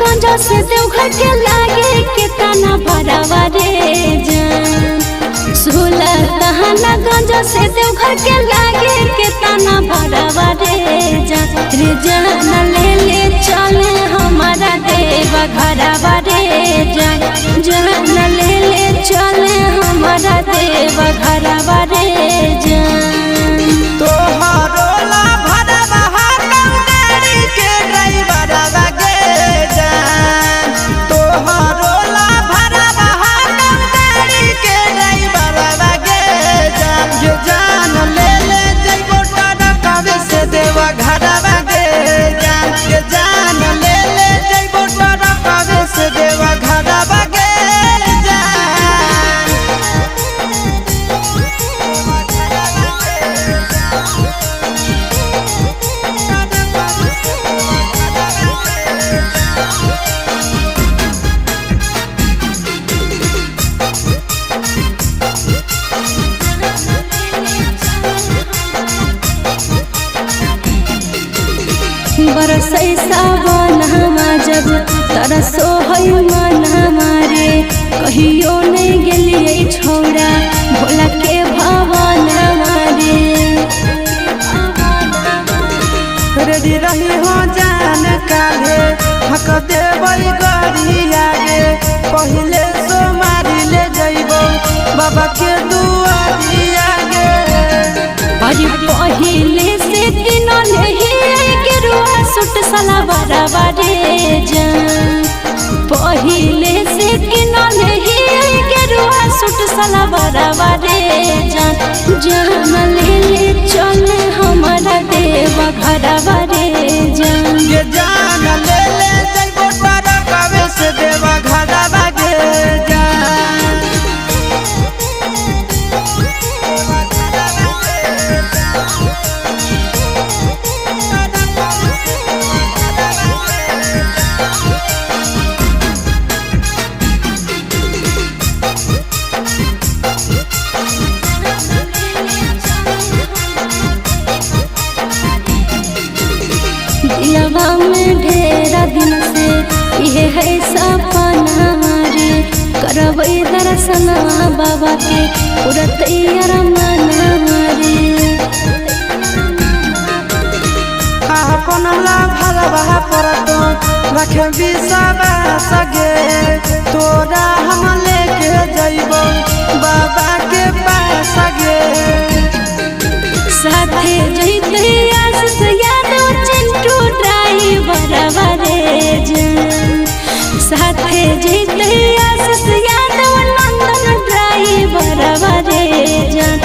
गंजा से देवघर के लागे कितना भरावा रे जान। 16 तहना गंजा से देवघर के लागे कितना भरावा रे जान। रे जान ले ले चले हमारा देवा घरवा रे जान। जान ले ले चले हमारा देवा घरवा रे जान। बरसै सावन हमा जब तरसो है मन हमारे। कहियो नहीं गेलिए छोड़ा भोला के भवन हमारे। रेडी रही हो जान काले हक देवई गरिया गे। पहिले सोमारी ले जइबो बाबा के दुआरिया गे। अरे पहिले से दिनों नहीं सुट सलवारा रे जान। पहिले से किनले ही गेरुआ सुट सलवारा रे जान। जान ले ले चले हमारा देवा घरवा रे जान। ये जान ले ले जइबो तारा कावे से देवा घरवा गे जान। दिलवा में ढेरा दिन से ये है सपना रे। करबै दर्शन बाबा के पूरा तैयार मन रे। अपन ला भरवा परतो रखे बिसवा सगे। तोरा हम लेके जइबो बाबा के पास गे। साथे जइते आस यादो चिंटू ड्राइवर रे जान। साथे जइते आस यादो नंदन ड्राइवर रे जान।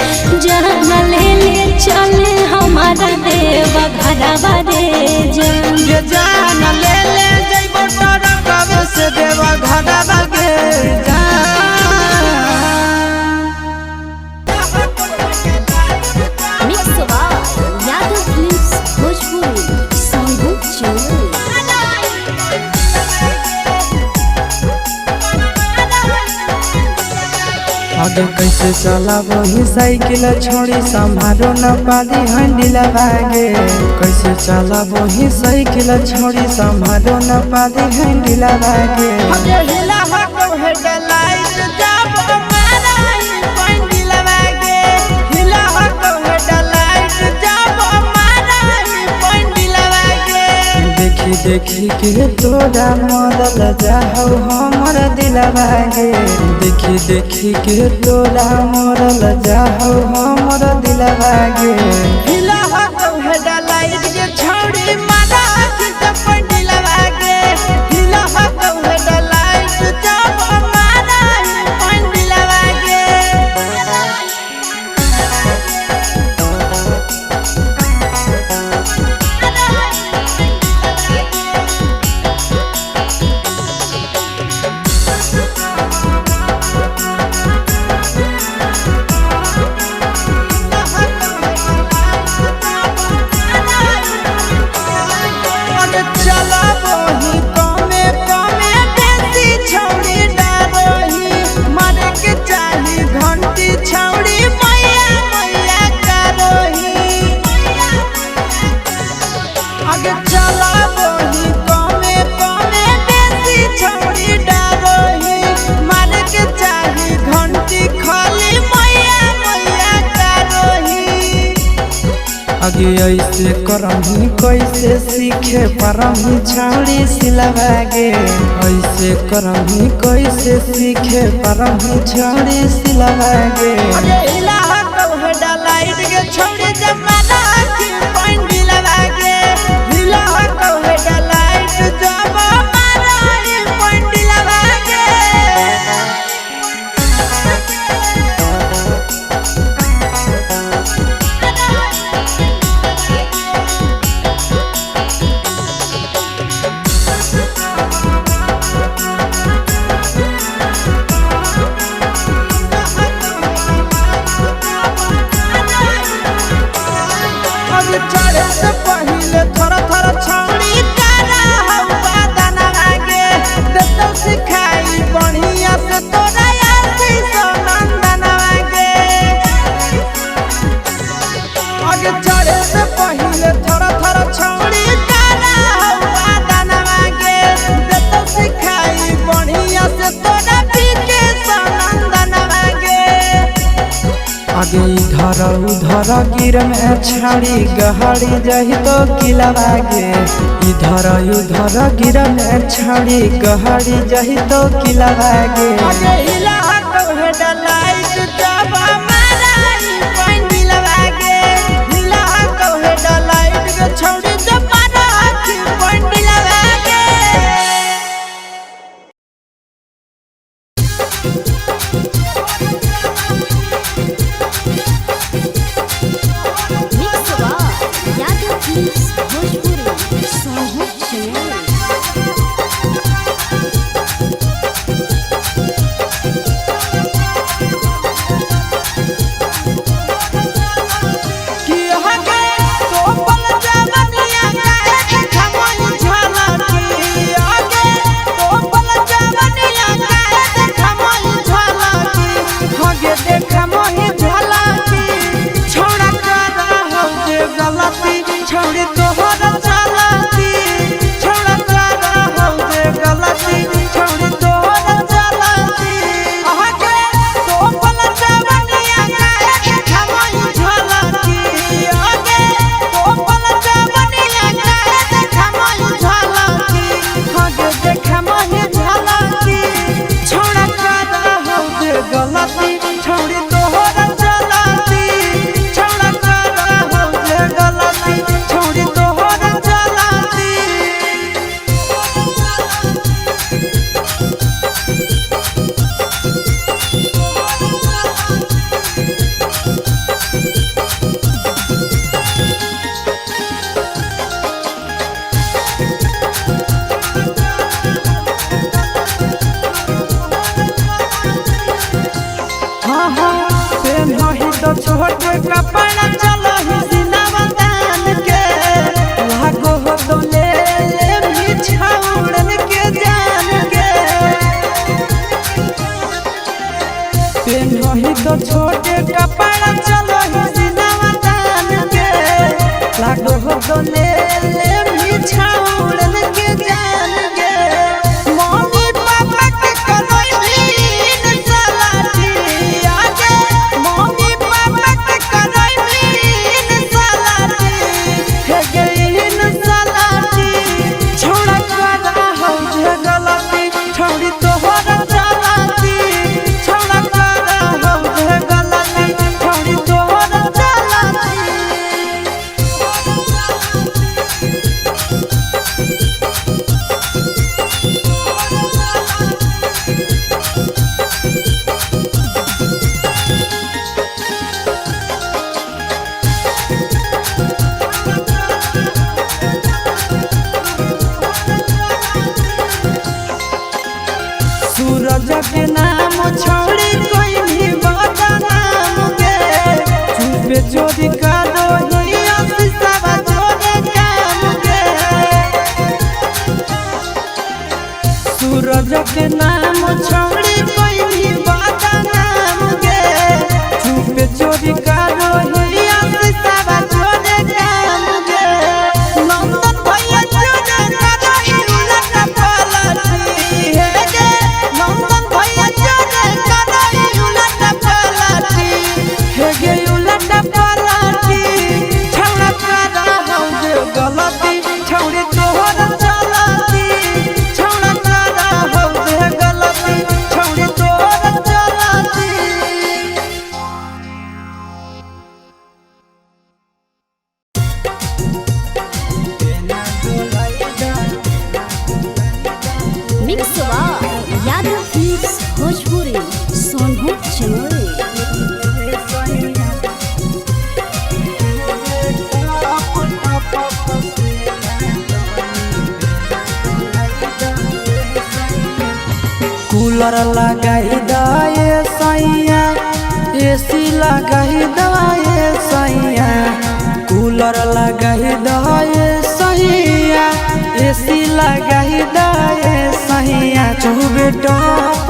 जान ले ले चले हमारा देवा घरवा रे जान। ये जान ले ले जइबो तारा कावे से देवा घरवा गे जान। आगे कैसे चला वही साइकिल छोड़ी संभारो न पादी हंडिला भागे। कैसे चला वही साइकिल छोड़ी संभारो न पादी हंडिला भागे। हिला हको हेडलाइट जब हमारा हंडिला भागे। हिला हको हेडलाइट जब हमारा हंडिला भागे। देखी देखी के तोरा मदल जाहौ हमर दिल भागे। देखी देखी के तोरा मरल जाहौ हमर दिल भागे। हिला हको हेडलाइट के छोड़ी मारा के पंडिल भागे। हिला हको हेडलाइट जब हमारा पंडिल भागे। आगे ऐसे करही कैसे सीखे परही छौड़ी सिलवागे ऐसे करही कैसे सीखे परही छौड़ी सिलवागे आगे इधर उधर गिर में छाड़ी गहरी जही तो किलवागे इधर उधर गिर में छाड़ी गहरी जही तो किलवागे छोटे कपड़ा चलो ही सिनावा तान के लागो हो तो ले बिछाउड़न के जान के पेन ही तो छोटे कपड़ा चलो ही सिनावा तान के लागो हो तो ले बिछाउड़न के जान के मम्मी पापा के करोई भी सलाटी आगे मम्मी सूरज के नाम छोड़ी कोई भी बदनाम के चुपे चोरी का दो ही सब छोड़े काम के सूरज के नाम छोड़ी कोई भी बदनाम के चुपे चोरी का दो ही सब छोड़े काम के नंदन भैया चोरे का ही उलट पलटी है गे नंदन भैया चोरे का ही उलट पलटी है गे उलट पलटी कूलर लगाई दाए सैया एसी लगाई दाए सैया कूलर लगाई दाए सैया एसी लगाई दाए सैया चुबे टप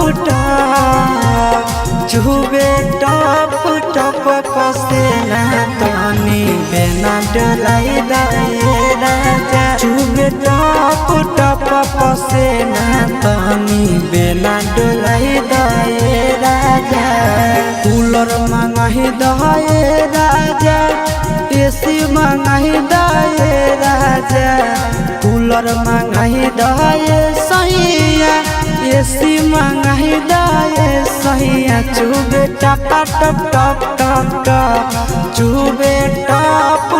टप पसेना तनी बेना डोलाई दाए राजा चुबे टप पसेना तनी बेना डोलाई दाए राजा कूलर मंगाही दाए राजा एसी मंगाही दाए राजा कूलर मंगाही दाए सैया एसी मंगाही दाए सैया चुबे टप चुबे टप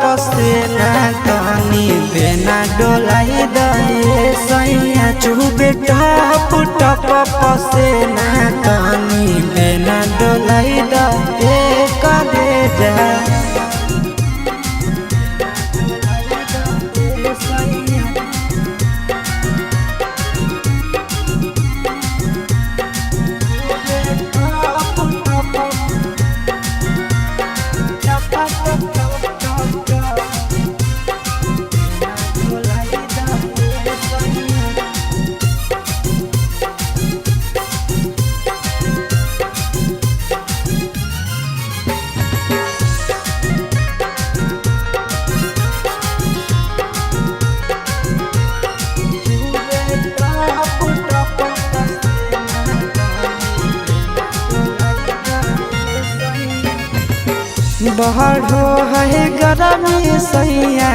पसेना तनी बेना डोलाई दाए सैया चुबे टप पसेना तनी बेना डोलाई दाए करे जा बहरो है गरमी सैया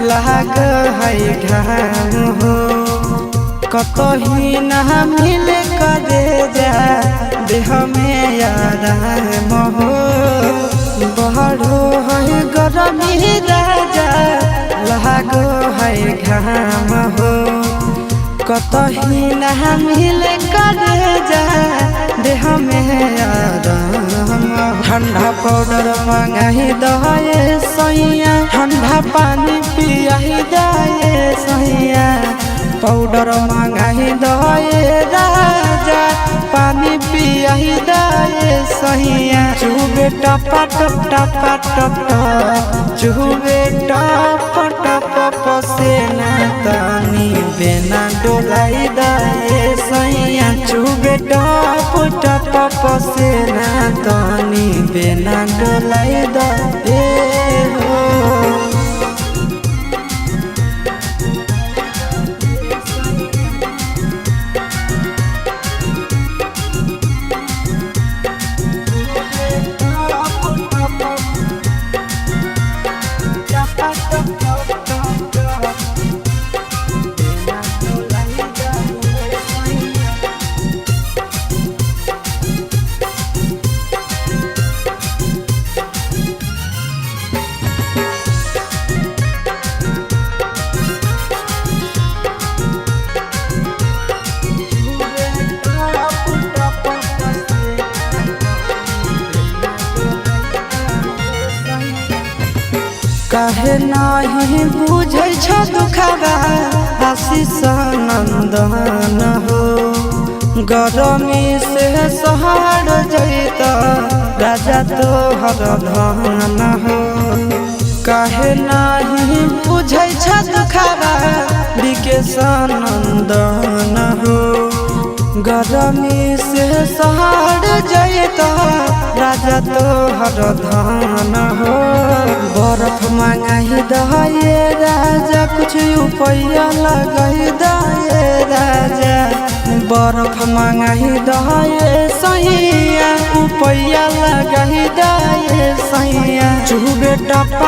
लाग है घाम हो कतही न मिले करे जा देह में आराम हो बहरो है गरमी राजा लाग है घाम हो कतही न मिले करे जा देह में आराम ठंडा पाउडर मंगाही दाए सैया ठंडा पानी पियाही दाए सैया पाउडर मंगाही दाए राजा पानी पियाही दाए सैया चुबे टप चुबे टप पसेना तनी बेना डोलाई दाए सैया चुबे टप पसेना तनी बेना डोलाई दाए हो काहे नहीं बुझै छ दुखबा आशीष नंदन हो गरमी से सहर जैत राजा तोहर धन हो काहे नहीं बुझै छ दुखबा विकेश नंदन हो गरमी से सहर जैत राजा तोहर धन हो बर्फ मंगाही दाए राजा कुछ रुपया लगाई दाए राजा बर्फ मंगाही दाए सैया रुपया लगाही दाए सैया चुबे टप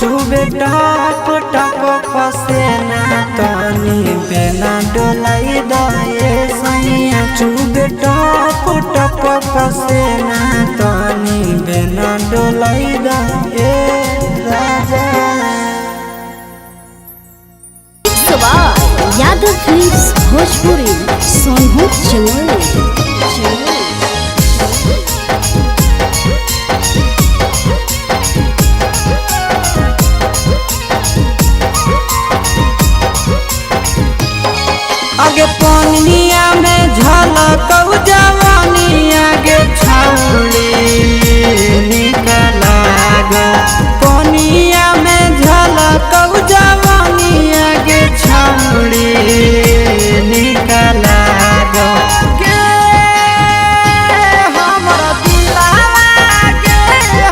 चुबे टप पसेना तनी बेना डोलाई दाए सैया चुबे टप पसेना तनी बेना डोलाई दाए राजा यादव फिल्म्स भोजपुरी सोनभद्र चमोली आगे पनिया में झलकौ जवानी आगे छौड़ी निकला गो पनिया में झलकौ जवानी आगे छौड़ी निकला गो गे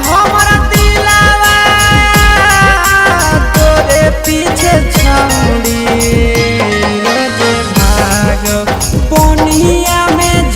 हमरा दिलावा तोरे पीछे छौड़ी पनिया में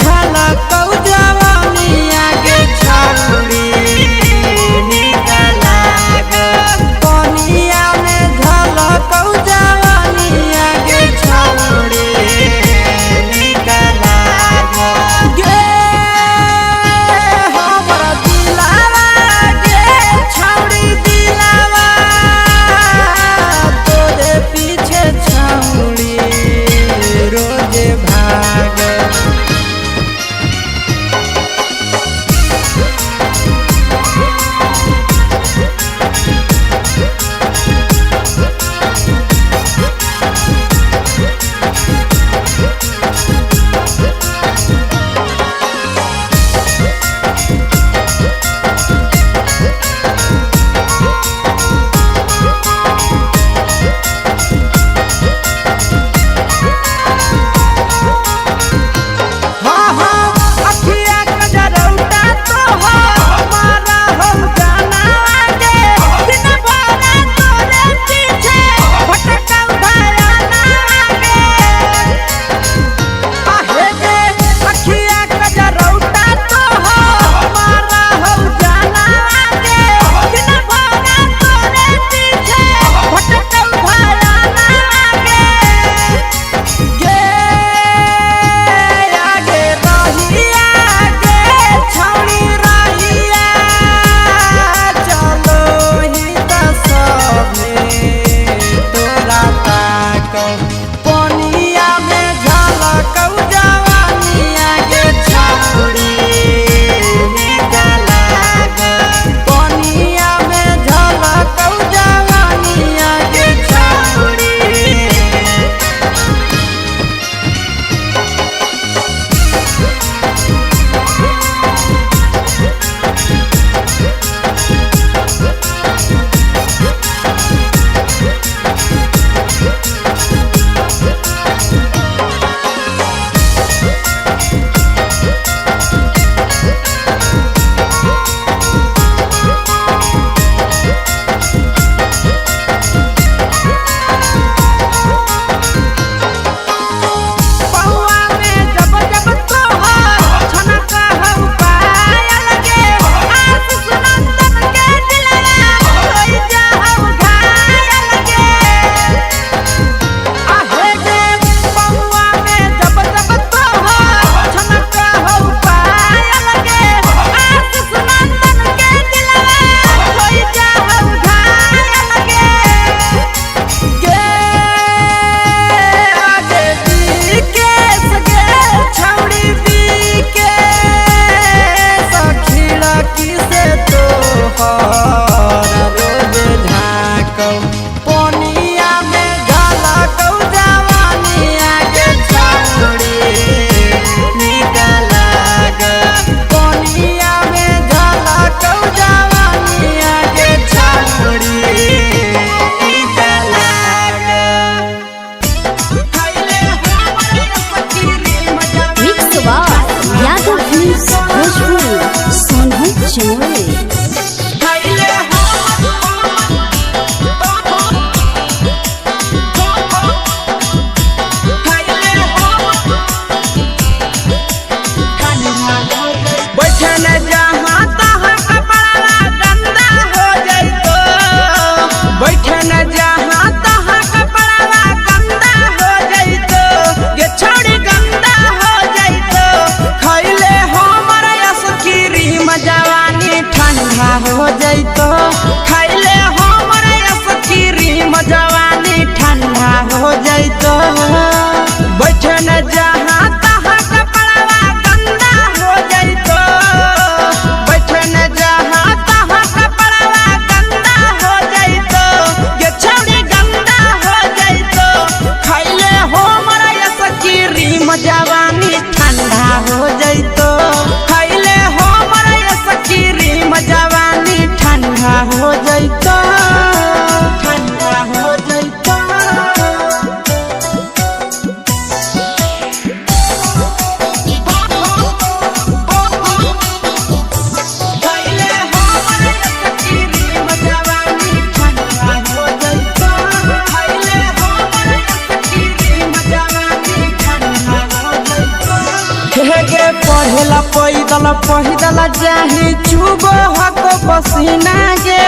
पहिदल जाही चुबो हको पसीना गे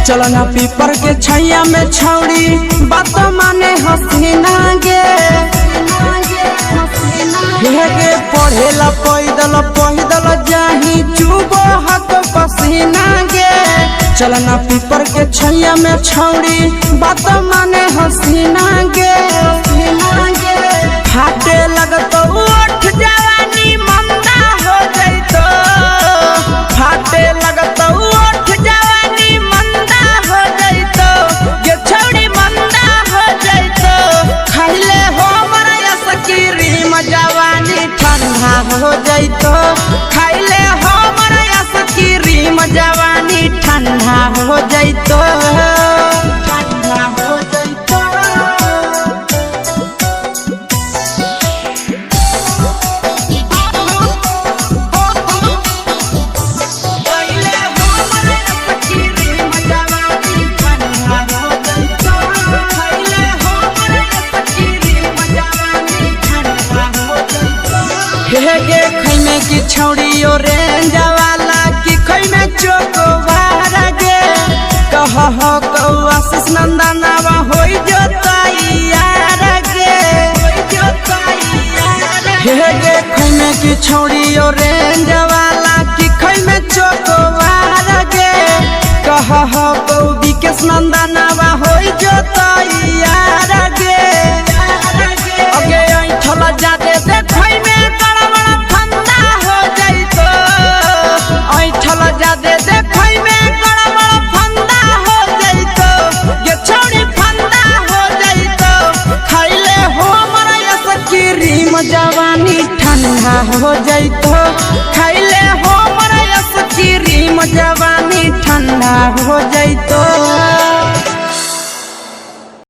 चल ना पीपर के छैया में छौड़ी बात माने हसीना गे गे पढ़ेला पहिदल जाही चुबो हको पसीना गे चल ना पीपर के छैया में छौड़ी बात माने हसीना गे फाटे लगतो उठ जवानी मंदा हो जइतो फाटे लगतो उठ जवानी मंदा हो जइतो गे छौड़ी मंदा हो जइतो खाइले हो मरया सकीरी जवानी ठंडा हो जइतो खाइले हो मरया सकीरी जवानी ठंडा हो जइतो ठंडा हो जइतो गे खैमे की छौड़ी ऑरेंज वाला की खैमे चोकोबार गे कह हो आशीष नंदनवा होई जो तैयार गे गे खैमे की छौड़ी ऑरेंज वाला की खैमे चोकोबार गे कह हो विकेश नंदनवा होई जो तैयार गे अगे ऐठल जादे देखै में जादे देखै में गड़बड़ फंदा हो जइतो गे छौड़ी फंदा हो जइतो खाइले हो मरया सकीरी जवानी ठंडा हो जइतो खाइले हो मरया सकीरी जवानी ठंडा हो जइतो।